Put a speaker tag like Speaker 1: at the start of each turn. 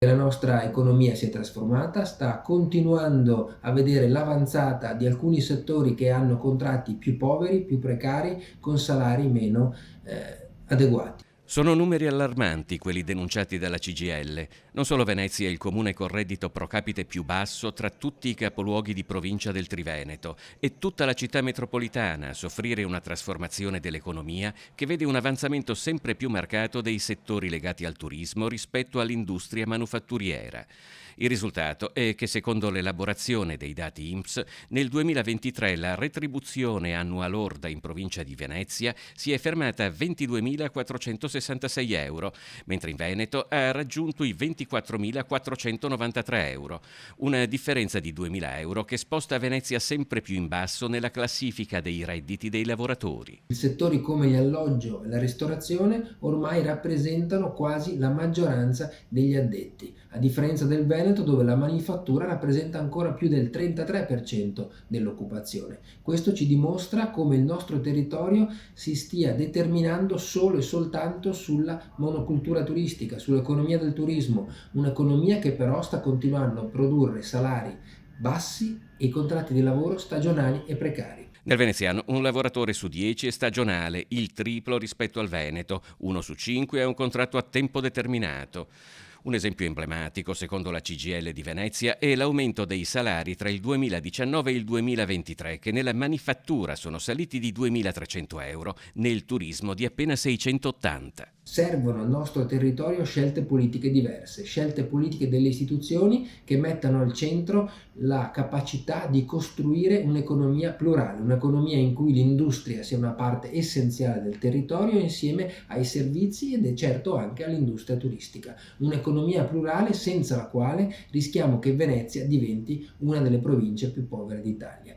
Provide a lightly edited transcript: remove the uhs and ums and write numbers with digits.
Speaker 1: La nostra economia si è trasformata, sta continuando a vedere l'avanzata di alcuni settori che hanno contratti più poveri, più precari, con salari meno adeguati.
Speaker 2: Sono numeri allarmanti quelli denunciati dalla CGIL. Non solo Venezia è il comune con reddito pro capite più basso tra tutti i capoluoghi di provincia del Triveneto, è tutta la città metropolitana a soffrire una trasformazione dell'economia che vede un avanzamento sempre più marcato dei settori legati al turismo rispetto all'industria manufatturiera. Il risultato è che, secondo l'elaborazione dei dati INPS, nel 2023 la retribuzione annua lorda in provincia di Venezia si è fermata a 22.466 euro, mentre in Veneto ha raggiunto i 24.493 euro, una differenza di 2.000 euro che sposta Venezia sempre più in basso nella classifica dei redditi dei lavoratori.
Speaker 1: Settori come gli alloggio e la ristorazione ormai rappresentano quasi la maggioranza degli addetti, a differenza del Veneto dove la manifattura rappresenta ancora più del 33% dell'occupazione. Questo ci dimostra come il nostro territorio si stia determinando solo e soltanto sulla monocultura turistica, sull'economia del turismo, un'economia che però sta continuando a produrre salari bassi e contratti di lavoro stagionali e precari.
Speaker 2: Nel veneziano un lavoratore su 10 è stagionale, il triplo rispetto al Veneto, 1 su 5 ha un contratto a tempo determinato. Un esempio emblematico, secondo la CGIL di Venezia, è l'aumento dei salari tra il 2019 e il 2023, che nella manifattura sono saliti di 2.300 euro, nel turismo di appena 680.
Speaker 1: Servono al nostro territorio scelte politiche diverse, scelte politiche delle istituzioni che mettano al centro la capacità di costruire un'economia plurale, un'economia in cui l'industria sia una parte essenziale del territorio insieme ai servizi ed è certo anche all'industria turistica. Un'economia plurale senza la quale rischiamo che Venezia diventi una delle province più povere d'Italia.